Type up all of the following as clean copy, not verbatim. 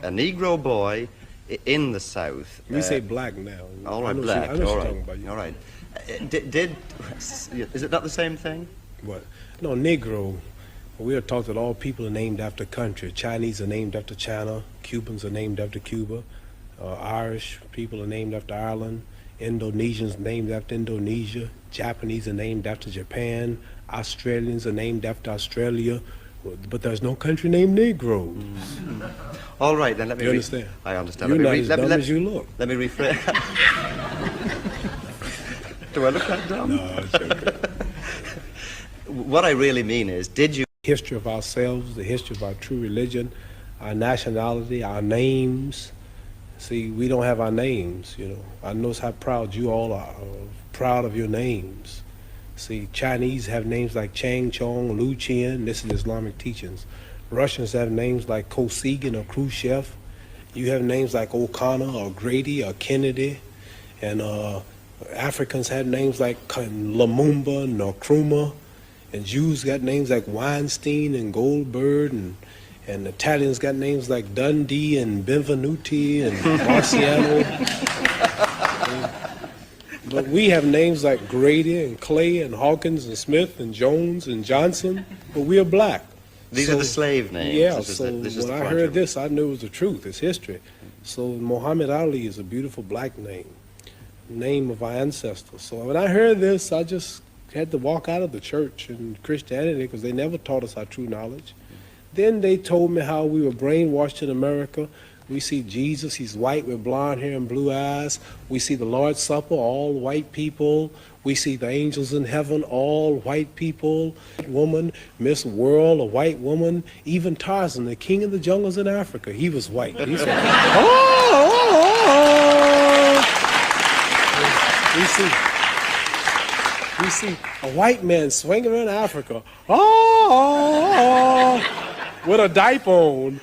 a Negro boy in the South. We say black now. All right, black. All right. All right. Is it not the same thing? What? No, Negro. We are taught that all people are named after country. Chinese are named after China. Cubans are named after Cuba. Irish people are named after Ireland. Indonesians named after Indonesia. Japanese are named after Japan. Australians are named after Australia. But there's no country named Negro. Mm. All right, then let me... You understand? I understand. You're not as dumb as you look. Let me rephrase. Do I look that dumb? No, it's okay. What I really mean is, did you... History of ourselves, the history of our true religion, our nationality, our names. See, we don't have our names, you know. I notice how proud you all are, proud of your names. See, Chinese have names like Chang Chong, Lu Qian, this is Islamic teachings. Russians have names like Kosygin or Khrushchev. You have names like O'Connor or Grady or Kennedy. And Africans have names like Lumumba, Nkrumah. And Jews got names like Weinstein and Goldberg, and Italians got names like Dundee and Benvenuti and Marciano. But we have names like Grady and Clay and Hawkins and Smith and Jones and Johnson, but we are black. These are the slave names. Yeah, when I heard this, I knew it was the truth. It's history. So Muhammad Ali is a beautiful black name of our ancestors. So when I heard this, I just had to walk out of the church and Christianity because they never taught us our true knowledge. Then they told me how we were brainwashed in America. We see Jesus, he's white with blonde hair and blue eyes. We see the Lord's Supper, all white people. We see the angels in heaven, all white people. Woman, Miss World, a white woman. Even Tarzan, the king of the jungles in Africa, he was white. He said, We see a white man swinging around Africa, with a diaper on.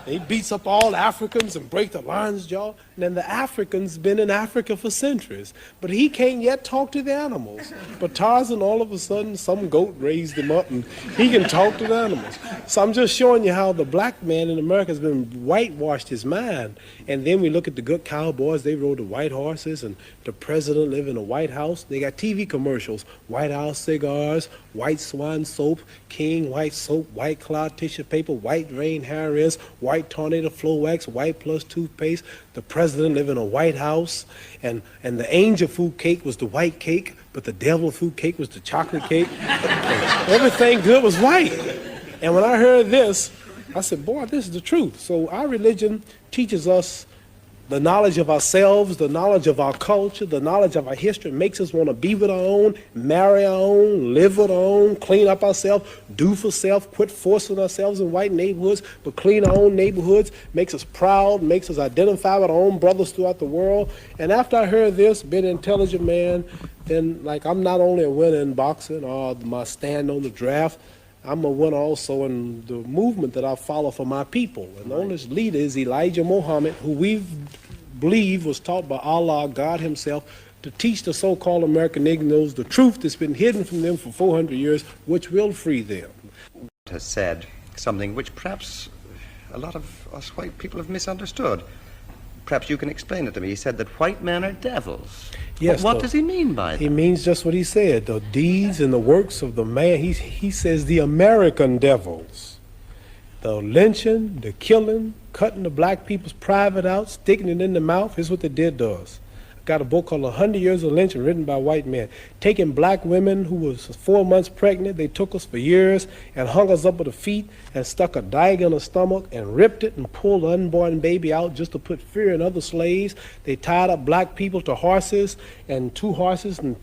He beats up all Africans and breaks the lion's jaw. And then the Africans been in Africa for centuries, but he can't yet talk to the animals. But Tarzan, all of a sudden, some goat raised him up and he can talk to the animals. So I'm just showing you how the black man in America has been whitewashed his mind. And then we look at the good cowboys, they rode the white horses, and the president lived in a White House. They got TV commercials, White House cigars, White Swan soap, King White soap, White Cloud tissue paper, White Rain hair rinse, White Tornado Flow Wax, White Plus toothpaste. The president lived in a White House, and the angel food cake was the white cake, but the devil food cake was the chocolate cake. Everything good was white. And when I heard this, I said, boy, this is the truth. So our religion teaches us the knowledge of ourselves, the knowledge of our culture, the knowledge of our history, makes us want to be with our own, marry our own, live with our own, clean up ourselves, do for self, quit forcing ourselves in white neighborhoods, but clean our own neighborhoods, makes us proud, makes us identify with our own brothers throughout the world. And after I heard this, being an intelligent man, then like I'm not only a winner in boxing or my stand on the draft, I'm a winner also in the movement that I follow for my people. And the only leader is Elijah Muhammad, who we believe was taught by Allah, God himself, to teach the so-called American Negroes the truth that's been hidden from them for 400 years, which will free them. Has said something which perhaps a lot of us white people have misunderstood. Perhaps you can explain it to me. He said that white men are devils. Yes. What does he mean by that? He means just what he said, the deeds and the works of the man. He says the American devils. The lynching, the killing, cutting the black people's private out, sticking it in the mouth, is what they did to us. I got a book called 100 Years of Lynching written by white men. Taking black women who was 4 months pregnant, they took us for years and hung us up with the feet and stuck a dagger in the stomach and ripped it and pulled the unborn baby out just to put fear in other slaves. They tied up black people to horses and 2 horses and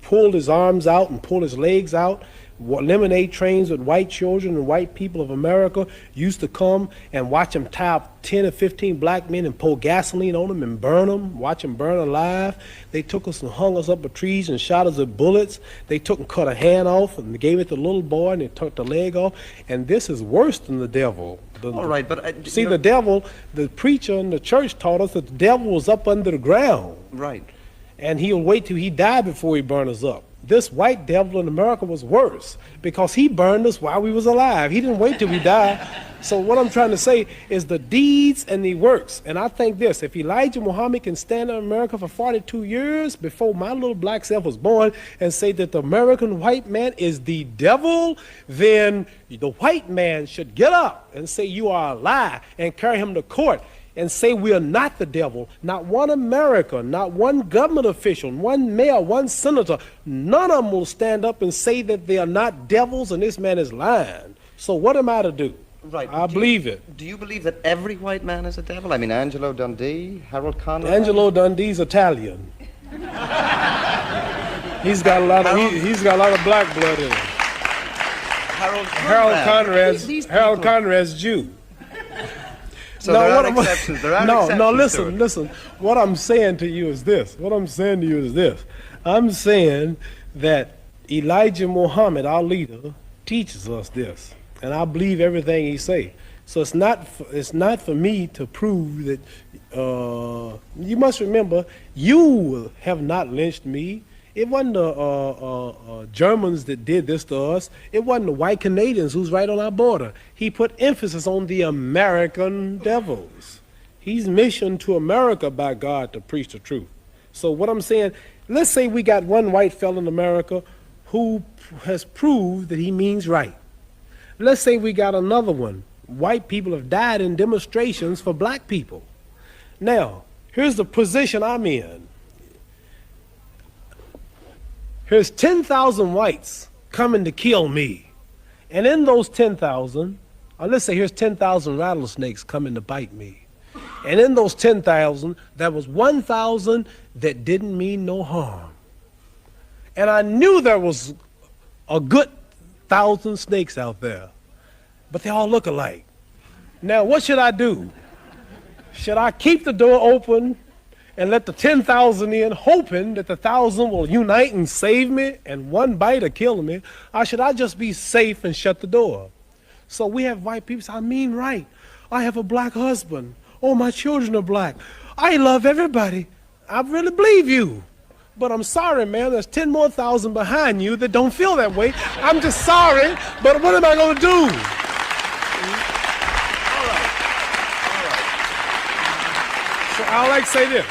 pulled his arms out and pulled his legs out. Lemonade trains with white children and white people of America used to come and watch them tie up 10 or 15 black men and pour gasoline on them and burn them, watch them burn alive. They took us and hung us up with trees and shot us with bullets. They took and cut a hand off and gave it to the little boy and they took the leg off. And this is worse than the devil. All right, but... see, the devil, the preacher in the church taught us that the devil was up under the ground. Right. And he'll wait till he died before he burn us up. This white devil in America was worse because he burned us while we was alive. He didn't wait till we died. So what I'm trying to say is the deeds and the works. And I think this, if Elijah Muhammad can stand in America for 42 years before my little black self was born and say that the American white man is the devil, then the white man should get up and say you are a lie and carry him to court and say we are not the devil. Not one American, not one government official, one mayor, one senator, none of them will stand up and say that they are not devils and this man is lying. So what am I to do? Right. I believe it. Do you believe that every white man is a devil? I mean, Angelo Dundee, Harold Conrad? Angelo Dundee's Italian. He's got a lot of he's got a lot of black blood in him. Harold Conrad's Jew. So there are exceptions. There are exceptions. No, listen. What I'm saying to you is this. I'm saying that Elijah Muhammad, our leader, teaches us this. And I believe everything he say. So it's not for me to prove that. You must remember, you have not lynched me. It wasn't the Germans that did this to us. It wasn't the white Canadians who's right on our border. He put emphasis on the American devils. He's missioned to America by God to preach the truth. So what I'm saying, let's say we got one white fellow in America who has proved that he means right. Let's say we got another one. White people have died in demonstrations for black people. Now, here's the position I'm in. Here's 10,000 whites coming to kill me. And in those 10,000, or let's say here's 10,000 rattlesnakes coming to bite me. And in those 10,000, there was 1,000 that didn't mean no harm. And I knew there was a good 1,000 snakes out there, but they all look alike. Now, what should I do? Should I keep the door open and let the 10,000 in, hoping that the 1,000 will unite and save me and one bite or kill me? Or should I just be safe and shut the door? So we have white people say, I mean right. I have a black husband. Oh, my children are black. I love everybody. I really believe you. But I'm sorry, man, there's 10 more thousand behind you that don't feel that way. I'm just sorry, but what am I going to do? So I like to say this,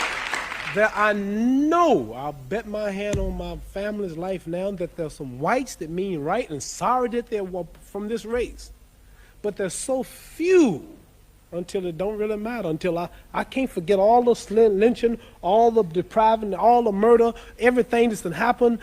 that I know, I'll bet my hand on my family's life now, that there's some whites that mean right and sorry that they're from this race. But there's so few until it don't really matter, until I can't forget all the lynching, all the depriving, all the murder, everything that's happened,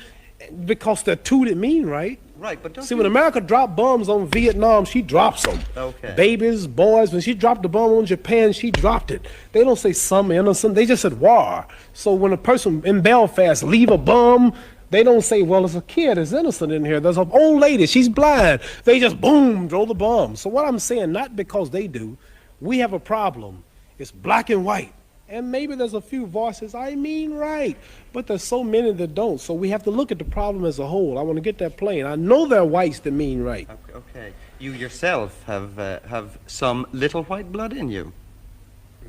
because there are two that mean right. Right, but don't See, when America dropped bombs on Vietnam, she drops them. Okay. Babies, boys, when she dropped the bomb on Japan, she dropped it. They don't say some innocent, they just said war. So when a person in Belfast leave a bomb, they don't say, well, there's a kid that's innocent in here. There's an old lady, she's blind. They just, boom, throw the bomb. So what I'm saying, not because they do, we have a problem. It's black and white. And maybe there's a few voices, I mean right, but there's so many that don't. So we have to look at the problem as a whole. I want to get that plain. I know there are whites that mean right. Okay. You yourself have some little white blood in you.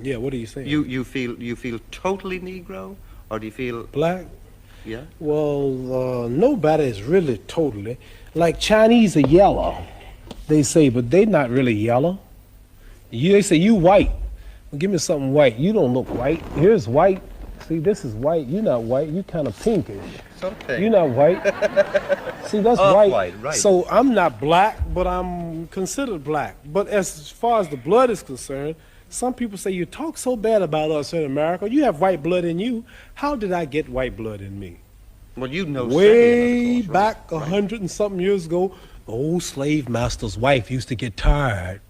Yeah, what are you saying? You feel totally Negro, or do you feel black? Yeah. Well, nobody is really totally. Like Chinese are yellow, they say, but they're not really yellow. They say you white. Well, give me something white. You don't look white. Here's white. See, this is white. You're not white. You're kind of pinkish. Okay. You're not white. See, that's white. Right. So I'm not black, but I'm considered black. But as far as the blood is concerned, some people say, you talk so bad about us in America. You have white blood in you. How did I get white blood in me? Well, you know, way back 100 and something years ago, the old slave master's wife used to get tired.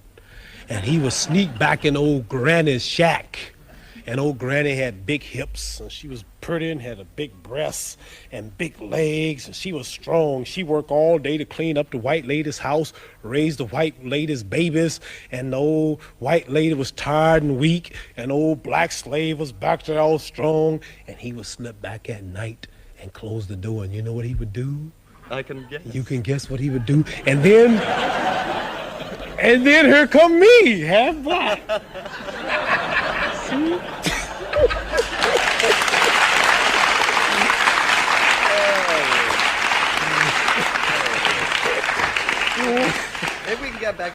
And he would sneak back in old Granny's shack. And old Granny had big hips, and she was pretty and had a big breasts and big legs, and she was strong. She worked all day to clean up the white lady's house, raise the white lady's babies, and the old white lady was tired and weak, and old black slave was back there all strong, and he would slip back at night and close the door, and you know what he would do? I can guess. You can guess what he would do. And then here come me, half black. See? Maybe we can get back.